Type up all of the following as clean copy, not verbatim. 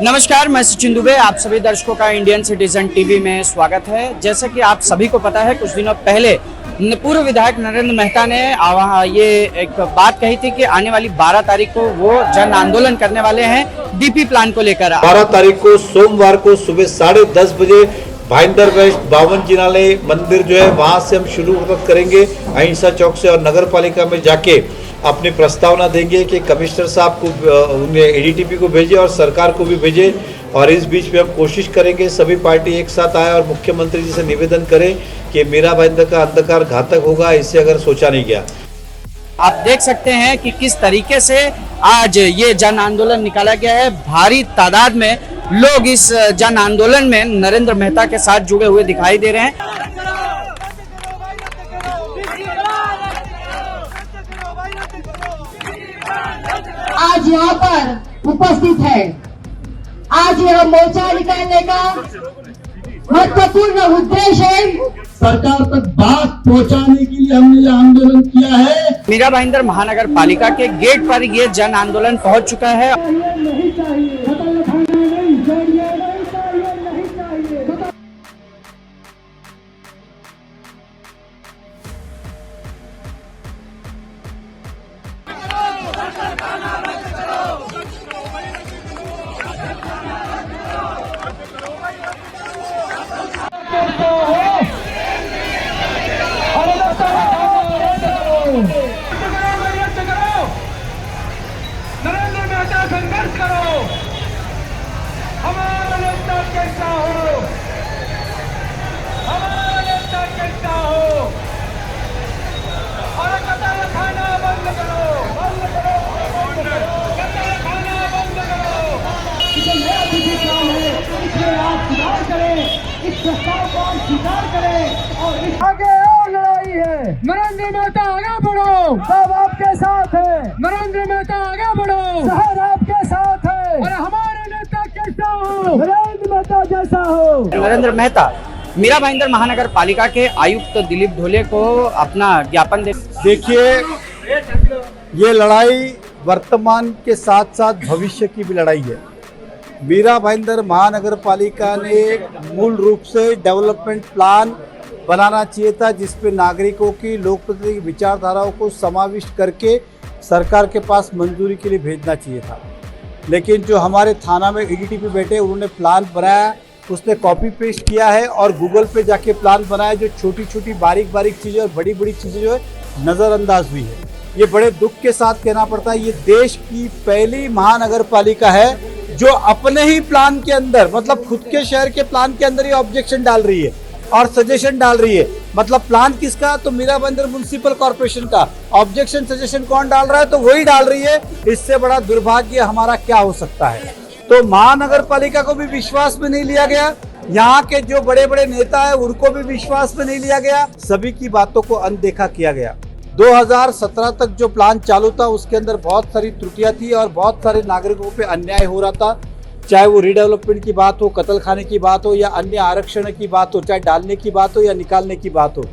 नमस्कार, मैं सचिन दुबे। आप सभी दर्शकों का इंडियन सिटीजन टीवी में स्वागत है। जैसा कि आप सभी को पता है, कुछ दिनों पहले पूर्व विधायक नरेंद्र मेहता ने ये एक बात कही थी कि आने वाली 12 तारीख को वो जन आंदोलन करने वाले हैं डीपी प्लान को लेकर। 12 तारीख को सोमवार को सुबह 10:30 बजे भाईंदर वेस्ट 52 जिनालय मंदिर जो है वहां से हम शुरू करेंगे अहिंसा चौक से, और नगर पालिका में जाके अपनी प्रस्तावना देंगे कि कमिश्नर साहब को उन्हें एडीटीपी को भेजे और सरकार को भी भेजे। और इस बीच में हम कोशिश करेंगे सभी पार्टी एक साथ आए और मुख्यमंत्री जी से निवेदन करें कि मीरा भाईंदर का अंधकार घातक होगा, इससे अगर सोचा नहीं गया। आप देख सकते हैं कि किस तरीके से आज ये जन आंदोलन निकाला गया है। भारी तादाद में लोग इस जन आंदोलन में नरेंद्र मेहता के साथ जुड़े हुए दिखाई दे रहे हैं। आज यहाँ पर उपस्थित है। आज यह मोर्चा निकालने का महत्वपूर्ण उद्देश्य है सरकार तक बात पहुंचाने के लिए हमने यह आंदोलन किया है। मीरा भाईंदर महानगर पालिका के गेट पर ये जन आंदोलन पहुंच चुका है। नरेंद्र मेहता संघर्ष करो, हमारा नेता कैसा हो, हमारा नेता कैसा हो, और कतल खाना बंद करो, बंद करो, कतल खाना बंद करो। जो नया डीपी प्लान है इसमें आप सुधार करें, इस प्रस्ताव को आप स्वीकार करें और इस आगे और लड़ाई है। नरेंद्र मेहता आगे बढ़ो, सब आपके साथ है। नरेंद्र मेहता आगे बढ़ो, शहर आपके साथ है। और हमारे नेता कैसा हो, नरेंद्र मेहता जैसा हो। नरेंद्र मेहता मीरा भाईंदर महानगर पालिका के आयुक्त दिलीप ढोले को अपना ज्ञापन देखिए, ये लड़ाई वर्तमान के साथ साथ भविष्य की भी लड़ाई है। मीरा भाईंदर महानगर पालिका ने मूल रूप से डेवलपमेंट प्लान बनाना चाहिए था, जिसपे नागरिकों की लोकप्रतिनिधि विचारधाराओं को समाविष्ट करके सरकार के पास मंजूरी के लिए भेजना चाहिए था। लेकिन जो हमारे थाना में एडीटीपी बैठे उन्होंने प्लान बनाया, उसने कॉपी पेस्ट किया है और गूगल पे जाके प्लान बनाया, जो छोटी छोटी बारीक बारीक चीज़ें और बड़ी बड़ी चीज़ें जो है नज़रअंदाज हुई है। ये बड़े दुख के साथ कहना पड़ता है, ये देश की पहली महानगर पालिका है जो अपने ही प्लान के अंदर, मतलब खुद के शहर के प्लान के अंदर ही ऑब्जेक्शन डाल रही है और सजेशन डाल रही है। मतलब प्लान किसका? तो मीरा भाईंदर म्युनिसिपल कॉर्पोरेशन का। ऑब्जेक्शन सजेशन कौन डाल रहा है? तो वही डाल रही है। इससे बड़ा दुर्भाग्य हमारा क्या हो सकता है? तो महानगर पालिका को भी विश्वास में नहीं लिया गया, यहाँ के जो बड़े बड़े नेता है उनको भी विश्वास में नहीं लिया गया, सभी की बातों को अनदेखा किया गया। 2017 तक जो प्लान चालू था उसके अंदर बहुत सारी त्रुटियां थी और बहुत सारे नागरिकों पे अन्याय हो रहा था, चाहे वो रीडेवलपमेंट की बात हो, कत्ल खाने की बात हो, या अन्य आरक्षण की बात हो, चाहे डालने की बात हो या निकालने की बात हो।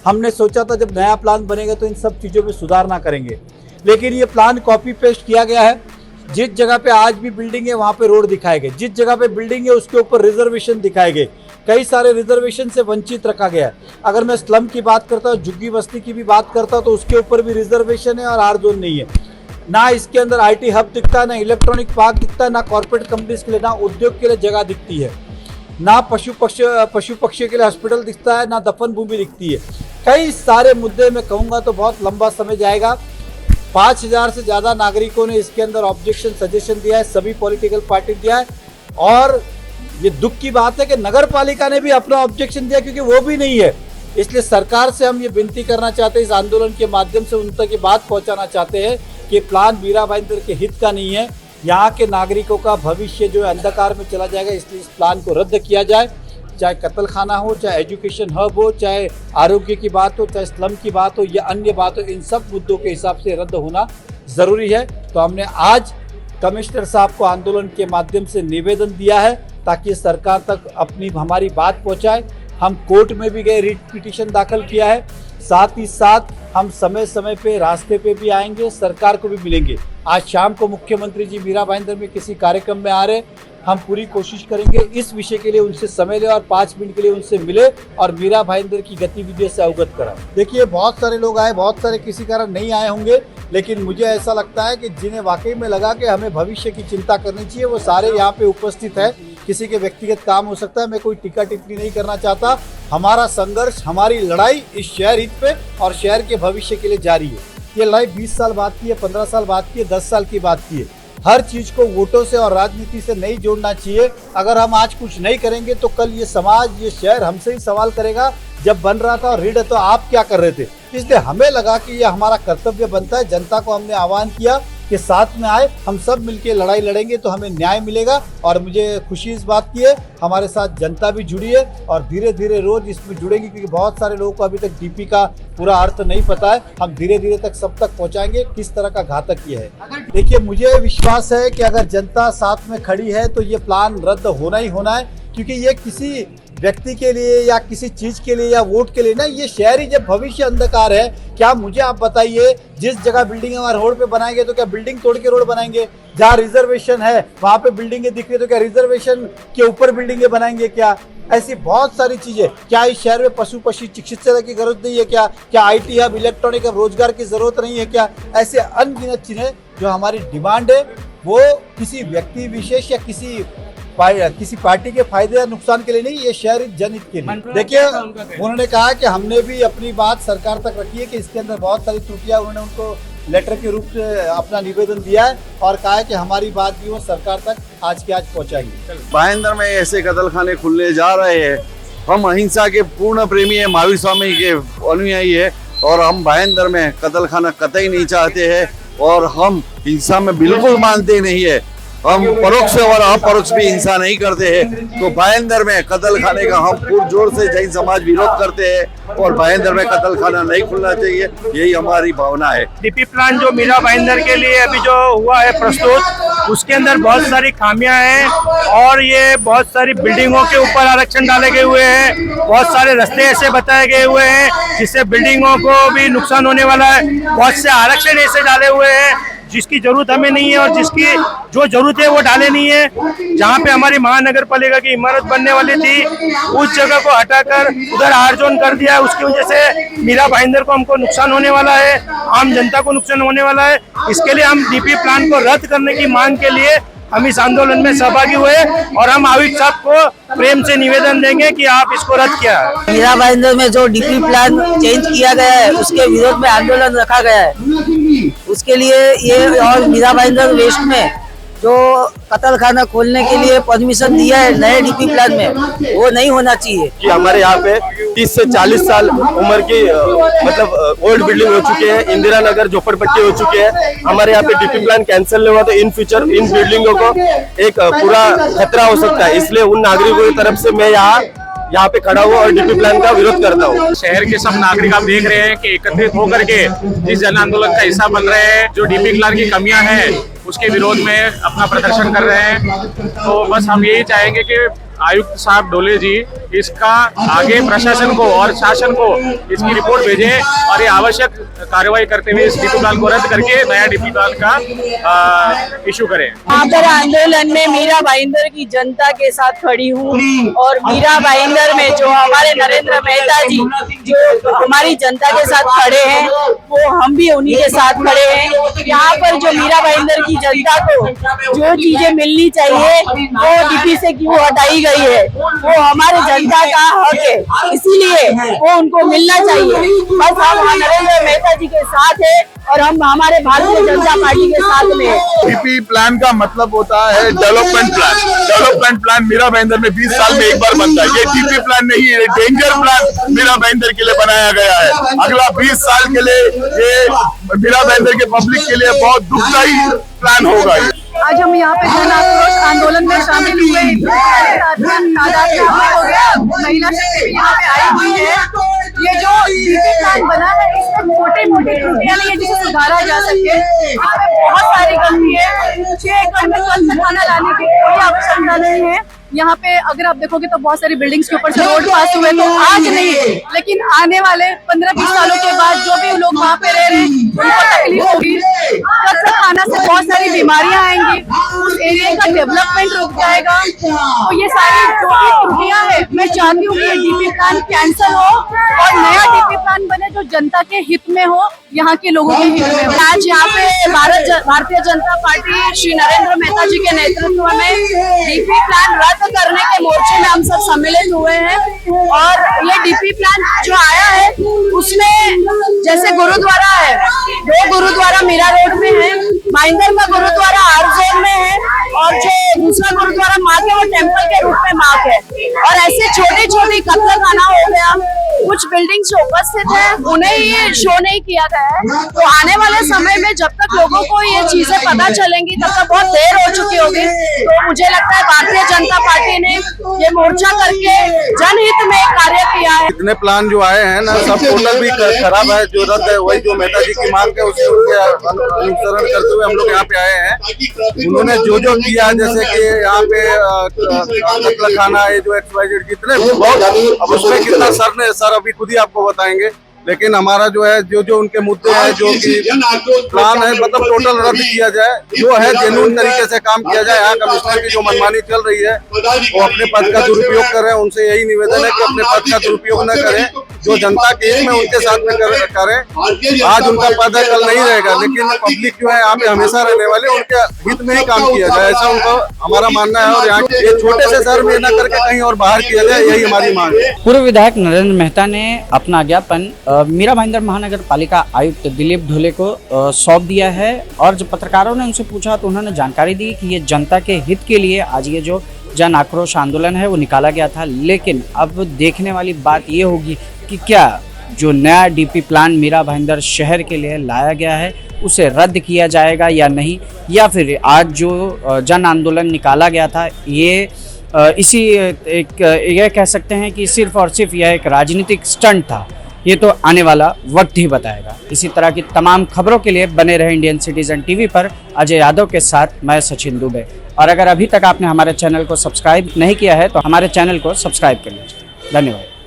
हमने सोचा था जब नया प्लान बनेगा तो इन सब चीज़ों में सुधार ना करेंगे, लेकिन ये प्लान कॉपी पेस्ट किया गया है। जिस जगह पे आज भी बिल्डिंग है वहाँ पे रोड दिखाए गए, जिस जगह पे बिल्डिंग है उसके ऊपर रिजर्वेशन दिखाए गए, कई सारे रिजर्वेशन से वंचित रखा गया है। अगर मैं स्लम की बात करता हूँ, झुग्गी बस्ती की भी बात करता हूँ, तो उसके ऊपर भी रिजर्वेशन है और आर जोन नहीं है। ना इसके अंदर IT हब दिखता है, ना इलेक्ट्रॉनिक पार्क दिखता है, ना कॉर्पोरेट कंपनीज के लिए, ना उद्योग के लिए जगह दिखती है, ना पशु पक्षी के लिए हॉस्पिटल दिखता है, ना दफन भूमि दिखती है। कई सारे मुद्दे मैं कहूँगा तो बहुत लंबा समय जाएगा। 5000 से ज़्यादा नागरिकों ने इसके अंदर ऑब्जेक्शन सजेशन दिया है, सभी पॉलिटिकल पार्टी दिया है। और ये दुख की बात है कि नगर पालिका ने भी अपना ऑब्जेक्शन दिया, क्योंकि वो भी नहीं है। इसलिए सरकार से हम ये विनती करना चाहते हैं, इस आंदोलन के माध्यम से उन तक ये बात पहुंचाना चाहते हैं कि प्लान मीरा भाईंदर के हित का नहीं है। यहाँ के नागरिकों का भविष्य जो है अंधकार में चला जाएगा, इसलिए इस प्लान को रद्द किया जाए। चाहे कत्ल खाना हो, चाहे एजुकेशन हब हो, चाहे आरोग्य की बात हो, चाहे स्लम की बात हो या अन्य बात हो, इन सब मुद्दों के हिसाब से रद्द होना ज़रूरी है। तो हमने आज कमिश्नर साहब को आंदोलन के माध्यम से निवेदन दिया है ताकि सरकार तक अपनी हमारी बात पहुंचाए। हम कोर्ट में भी गए, रिट पिटीशन दाखिल किया है, साथ ही साथ हम समय समय पे रास्ते पे भी आएंगे, सरकार को भी मिलेंगे। आज शाम को मुख्यमंत्री जी मीरा भाईंदर में किसी कार्यक्रम में आ रहे, हम पूरी कोशिश करेंगे इस विषय के लिए उनसे समय ले और 5 मिनट के लिए उनसे मिले और मीरा भाईंदर की गतिविधियों से अवगत कराएं। देखिए, बहुत सारे लोग आए, बहुत सारे किसी कारण नहीं आए होंगे, लेकिन मुझे ऐसा लगता है कि जिन्हें वाकई में लगा कि हमें भविष्य की चिंता करनी चाहिए, वो सारे यहाँ पे उपस्थित है। किसी के व्यक्तिगत काम हो सकता है, मैं कोई टीका टिप्पणी नहीं करना चाहता। हमारा संघर्ष, हमारी लड़ाई इस शहर हित पे और शहर के भविष्य के लिए जारी है। ये लड़ाई 20 साल बाद की है, 15 साल बाद की है, 10 साल की बात की है। हर चीज को वोटों से और राजनीति से नहीं जोड़ना चाहिए। अगर हम आज कुछ नहीं करेंगे तो कल ये समाज, ये शहर हमसे ही सवाल करेगा, जब बन रहा था और रीढ़ तो आप क्या कर रहे थे। इसलिए हमें लगा कि ये हमारा कर्तव्य बनता है। जनता को हमने आह्वान किया कि साथ में आए, हम सब मिलकर लड़ाई लड़ेंगे तो हमें न्याय मिलेगा। और मुझे खुशी इस बात की है, हमारे साथ जनता भी जुड़ी है और धीरे धीरे रोज इसमें जुड़ेंगे, क्योंकि बहुत सारे लोगों को अभी तक डीपी का पूरा अर्थ नहीं पता है। हम धीरे धीरे तक सब तक पहुंचाएंगे किस तरह का घातक ये है। देखिए, मुझे विश्वास है कि अगर जनता साथ में खड़ी है तो ये प्लान रद्द होना ही होना है, क्योंकि ये किसी व्यक्ति के लिए या किसी चीज के लिए या वोट के लिए ना, ये शहरी जब भविष्य अंधकार है। क्या मुझे आप बताइए, जिस जगह बिल्डिंग हमारे रोड पे बनाएंगे तो क्या बिल्डिंग तोड़ के रोड बनाएंगे? जहाँ रिजर्वेशन है वहां पे बिल्डिंगें दिख रही है तो क्या रिजर्वेशन के ऊपर बिल्डिंगें बनाएंगे? क्या ऐसी बहुत सारी चीजें। क्या इस शहर में पशु पक्षी चिकित्सा की जरूरत नहीं है? क्या IT हब, इलेक्ट्रॉनिक हब, रोजगार की जरूरत नहीं है? क्या ऐसे अनगिनत चीजें जो हमारी डिमांड है, वो किसी व्यक्ति विशेष या किसी पार्टी के फायदे या नुकसान के लिए नहीं, ये शहर जनहित के लिए। देखिए, उन्होंने कहा कि हमने भी अपनी बात सरकार तक रखी है कि इसके अंदर बहुत सारी त्रुटियां, उन्होंने उनको लेटर के रूप से अपना निवेदन दिया है और कहा है कि हमारी बात भी वो सरकार तक आज के आज पहुंचाएंगे। भाईंदर में ऐसे कत्ल खाने खुलने जा रहे हैं। हम अहिंसा के पूर्ण प्रेमी है, महावीर स्वामी के अनुयायी है और हम भाईंदर में कत्ल खाना कतई नहीं चाहते हैं और हम हिंसा में बिल्कुल मानते नहीं है। हम परोक्ष और अपरोक्ष भी हिंसा नहीं करते हैं। तो भाईंदर में कत्ल खाने का हम पुरजोर से जैन समाज विरोध करते हैं और भाईंदर में कत्ल खाना नहीं खुलना चाहिए, यही हमारी भावना है। डीपी प्लान जो मीरा भाईंदर के लिए अभी जो हुआ है प्रस्तुत, उसके अंदर बहुत सारी खामियां हैं और ये बहुत सारी बिल्डिंगों के ऊपर आरक्षण डाले गए हुए हैं। बहुत सारे रास्ते ऐसे बताए गए हुए हैं जिससे बिल्डिंगों को भी नुकसान होने वाला है। बहुत से आरक्षण ऐसे डाले हुए हैं जिसकी जरूरत हमें नहीं है और जिसकी जो जरूरत है वो डाले नहीं है। जहाँ पे हमारी महानगर पालिका की इमारत बनने वाली थी, उस जगह को हटाकर उधर आर जोन कर दिया है। उसकी वजह से मीरा भाईंदर को हमको नुकसान होने वाला है, आम जनता को नुकसान होने वाला है। इसके लिए हम डीपी प्लान को रद्द करने की मांग के लिए हम इस आंदोलन में सहभागी हुए और हम आयुक्त साहब को प्रेम से निवेदन देंगे कि आप इसको रद्द किया है। मीरा भाईंदर में जो डीपी प्लान चेंज किया गया है उसके विरोध में आंदोलन रखा गया है। उसके लिए ये और मीरा भाईंदर वेस्ट में जो कत्ल खाना खोलने के लिए परमिशन दिया है नए डीपी प्लान में, वो नहीं होना चाहिए। कि हमारे यहाँ पे 30 से 40 साल उम्र की मतलब ओल्ड बिल्डिंग हो चुके हैं, इंदिरा नगर झोपड़पट्टी हो चुके हैं। हमारे यहाँ पे डीपी प्लान कैंसिल नहीं हुआ तो इन फ्यूचर इन बिल्डिंगों को एक पूरा खतरा हो सकता है। इसलिए उन नागरिकों की तरफ से मैं यहाँ पे खड़ा हुआ और डीपी प्लान का विरोध करता हूँ। शहर के सब नागरिक आप देख रहे हैं कि एकत्रित होकर के जिस जन आंदोलन का हिस्सा बन रहे हैं, जो डीपी प्लान की कमियां हैं उसके विरोध में अपना प्रदर्शन कर रहे हैं। तो बस हम यही चाहेंगे कि आयुक्त साहब डोले जी इसका आगे प्रशासन को और शासन को इसकी रिपोर्ट भेजें और ये आवश्यक कार्रवाई करते हुए इस डीपी प्लान को रद्द करके नया डीपी प्लान का इशू करें। आकर आंदोलन में मीरा भाईंदर की जनता के साथ खड़ी हूँ और मीरा भाईंदर में जो हमारे नरेंद्र मेहता जी जो हमारी जनता के साथ खड़े हैं, वो हम भी उन्हीं के साथ खड़े हैं। यहाँ पर जो मीरा भाईंदर की जनता को जो चीजें मिलनी चाहिए वो डीपी से क्यों हटाई गई है, वो हमारे जनता का हक है, इसीलिए वो उनको मिलना चाहिए। बस हम नरेंद्र मेहता जी के साथ है और हम हमारे भारतीय जनता पार्टी के साथ में है। डीपी प्लान का मतलब होता है development plan. Development plan Mira Bhayandar में 20 साल में एक बार बनता है। ये डीपी प्लान नहीं है, डेंजर प्लान मीरा भाईंदर के लिए बनाया गया है। अगला 20 साल के लिए ये मीरा भाईंदर के पब्लिक के लिए बहुत दुखदायी प्लान होगा। आज हम यहाँ पे जन आक्रोश आंदोलन में शामिल हुए, तादाद हो गया, महिला शक्ति भी यहाँ पे आई हुई है। ये जो डीपी प्लान बना है इसमें मोटे मोटे त्रुटियां नहीं है जिसे सुधारा जा सके। इसमें बहुत सारी गलती है। 6 एकड़ में स्वच्छ खाना लाने की कोई आवश्यकता नहीं है। यहाँ पे अगर आप देखोगे तो बहुत सारी बिल्डिंग्स के ऊपर से रोड पास हुए तो आज नहीं, लेकिन आने वाले 15-20 सालों के बाद जो भी लोग बीमारियां आएंगी, उस एरिया का डेवलपमेंट रुक जाएगा। तो ये सारी जो भी त्रुटियां है, मैं चाहती हूँ कि ये डीपी प्लान कैंसिल हो और नया डीपी प्लान बने जो जनता के हित में हो, यहाँ के लोगों के हित में हो। आज यहाँ पे भारतीय जनता पार्टी श्री नरेंद्र मेहता जी के नेतृत्व में डीपी प्लान रद्द करने के मोर्चे में हम सब सम्मिलित हुए हैं। और ये डीपी प्लान जो आया है उसमें जैसे गुरुद्वारा है, 2 गुरुद्वारा मीरा रोड में है, भाईंदर का गुरुद्वारा आर जोन में है और जो दूसरा गुरुद्वारा मार्ग है वो टेम्पल के रूप में मार्ग है। और ऐसे छोटे छोटे कत्लखाना हो गया, कुछ बिल्डिंग जो उपस्थित है उन्हें ये शो नहीं किया गया है। तो आने वाले समय में जब तक लोगों को ये चीजें पता चलेंगी तब तक बहुत देर हो चुकी होगी। तो मुझे लगता है भारतीय जनता पार्टी ने ये मोर्चा करके जनहित में कार्य किया है। इतने प्लान जो आए हैं ना, सब टोटल भी खराब है। जो रद्द है वही जो मेहता जी की मांग है उसे उनके अनुसरण करते हुए हम लोग यहाँ पे आए हैं। उन्होंने जो जो किया, जैसे कि यहाँ पे कत्लखाना है, जो XYZ जितने बहुत, अब उसमें कितना सर अभी खुद ही आपको बताएंगे। लेकिन हमारा जो है जो उनके मुद्दे हैं, जो कि प्लान है, मतलब टोटल रद्द किया जाए, जो है जेन्युइन तरीके से काम किया जाए। यहाँ कमिश्नर की जो मनमानी चल रही है वो अपने पद का दुरुपयोग कर रहे हैं। उनसे यही निवेदन है कि अपने पद का दुरुपयोग न करें, जो जनता के हित में उनके साथ में करें। आज उनका पद है, कल नहीं रहेगा, लेकिन पब्लिक जो है यहाँ पे हमेशा रहने वाले, उनके हित में ही काम किया जाए, ऐसा उनको हमारा मानना है। और यहाँ ये छोटे से शहर में न करके कहीं और बाहर किया जाए, यही हमारी मांग है। पूर्व विधायक नरेंद्र मेहता ने अपना ज्ञापन मीरा भाईंदर महानगर पालिका आयुक्त दिलीप ढोले को सौंप दिया है। और जब पत्रकारों ने उनसे पूछा तो उन्होंने जानकारी दी कि ये जनता के हित के लिए आज ये जो जन आक्रोश आंदोलन है वो निकाला गया था। लेकिन अब देखने वाली बात ये होगी कि क्या जो नया डीपी प्लान मीरा भाईंदर शहर के लिए लाया गया है उसे रद्द किया जाएगा या नहीं, या फिर आज जो जन आंदोलन निकाला गया था ये इसी ये कह सकते हैं कि सिर्फ और सिर्फ यह एक राजनीतिक स्टंट था। ये तो आने वाला वक्त ही बताएगा। इसी तरह की तमाम खबरों के लिए बने रहे इंडियन सिटीजन टीवी पर। अजय यादव के साथ मैं सचिन दुबे। और अगर अभी तक आपने हमारे चैनल को सब्सक्राइब नहीं किया है तो हमारे चैनल को सब्सक्राइब कर लीजिए। धन्यवाद।